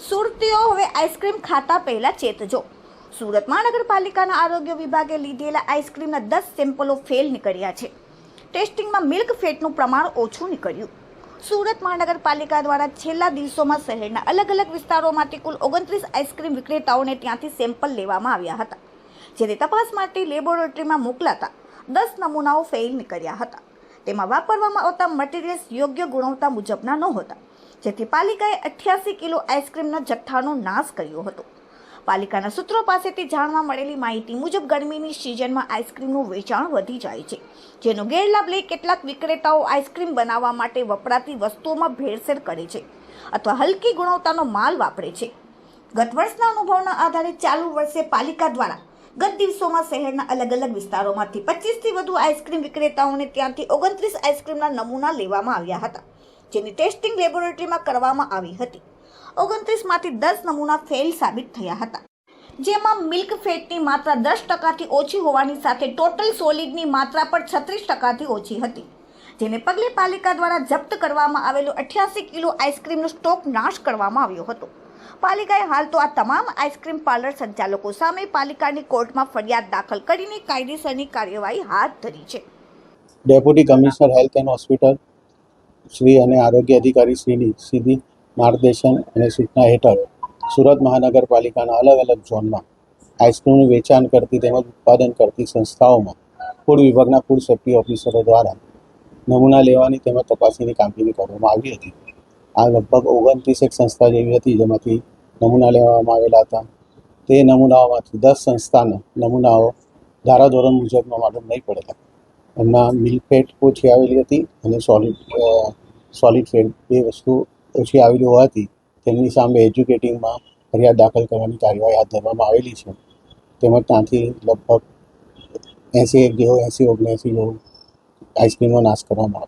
સુરતીઓ હવે આઈસ્ક્રીમ ખાતા પહેલા ચેતજો. સુરત મહાનગરપાલિકાના આરોગ્ય વિભાગે લીધેલા આઈસ્ક્રીમના 10 સેમ્પલો ફેલ નીકળ્યા છે. ટેસ્ટિંગમાં મિલ્ક ફેટનું પ્રમાણ ઓછું નીકળ્યું. સુરત મહાનગરપાલિકા દ્વારા છેલ્લા દિવસોમાં શહેરના અલગ અલગ વિસ્તારોમાંથી કુલ 29 આઈસ્ક્રીમ વિક્રેતાઓને ત્યાંથી સેમ્પલ લેવામાં આવ્યા હતા, જેને તપાસ માટે લેબોરેટરીમાં મોકલાતા 10 નમૂનાઓ ફેલ નીકળ્યા હતા. તેમાં વાપરવામાં આવતા મટીરિયલ્સ યોગ્ય ગુણવત્તા મુજબના નહોતા, જેથી પાલિકાએ 88 કિલો આઈસ્ક્રીમના જથ્થાનો નાશ કર્યો હતો. પાલિકાના સૂત્રો પાસેથી જાણવા મળેલી માહિતી મુજબ ગરમીની સિઝનમાં આઈસ્ક્રીમનું વેચાણ વધી જાય છે, જેનો ગેરલાભ લઈ કેટલાક વિક્રેતાઓ આઈસ્ક્રીમ બનાવવા માટે વપરાતી વસ્તુઓમાં ભેળસેળ કરે છે અથવા હલકી ગુણવત્તાનો માલ વાપરે છે. ગત વર્ષના અનુભવના આધારે ચાલુ વર્ષે પાલિકા દ્વારા ગત દિવસોમાં શહેરના અલગ અલગ વિસ્તારોમાંથી 25થી વધુ આઈસ્ક્રીમ વિક્રેતાઓને ત્યાંથી 29 આઈસ્ક્રીમના નમૂના લેવામાં આવ્યા હતા, જેની ટેસ્ટિંગ લેબોરેટરીમાં કરવામાં આવી હતી. 29માંથી 10 નમૂના ફેલ સાબિત થયા હતા, જેમાં મિલ્ક ફેટની માત્રા 10%થી ઓછી હોવાની સાથે ટોટલ સોલિડની માત્રા પણ 36%થી ઓછી હતી, જેને પગલે પાલિકા દ્વારા જપ્ત કરવામાં આવેલો 88 કિલો આઈસ્ક્રીમનો સ્ટોક નાશ કરવામાં આવ્યો હતો. પાલિકાએ હાલ તો આ તમામ આઈસ્ક્રીમ પાર્લર સંચાલકો સામે પાલિકાની કોર્ટમાં ફરિયાદ દાખલ કરીને કાયદેસરની કાર્યવાહી હાથ ધરી છે. Deputy commissioner health and hospital Shri અને આરોગ્ય અધિકારી શ્રીની સીધી માર્ગદર્શન અને સૂચના હેઠળ સુરત મહાનગરપાલિકાના અલગ અલગ ઝોનમાં આઈસ્ક્રીમનું વેચાણ કરતી તેમજ ઉત્પાદન કરતી સંસ્થાઓમાં ફૂડ વિભાગના ફૂડ સેફ્ટી ઓફિસરો દ્વારા નમૂના લેવાની તેમજ તપાસણીની કામગીરી કરવામાં આવી હતી. આ લગભગ 29 સંસ્થા જેવી હતી, જેમાંથી નમૂના લેવામાં આવેલા હતા. તે નમૂનાઓમાંથી 10 સંસ્થાના નમૂનાઓ ધારાધોરણ મુજબનો માલુમ નહીં પડેલા. એમના મિલ્ક ફેટ ઓછી આવેલી હતી અને સોલિડ ફેટ બે વસ્તુ ઓછી આવેલી હોવાથી તેમની સામે એજ્યુકેટિંગમાં ફરિયાદ દાખલ કરવાની કાર્યવાહી હાથ ધરવામાં આવેલી છે. તેમજ ત્યાંથી લગભગ 80 જેવો 80-79 જેવું આઈસ્ક્રીમનો નાશ કરવામાં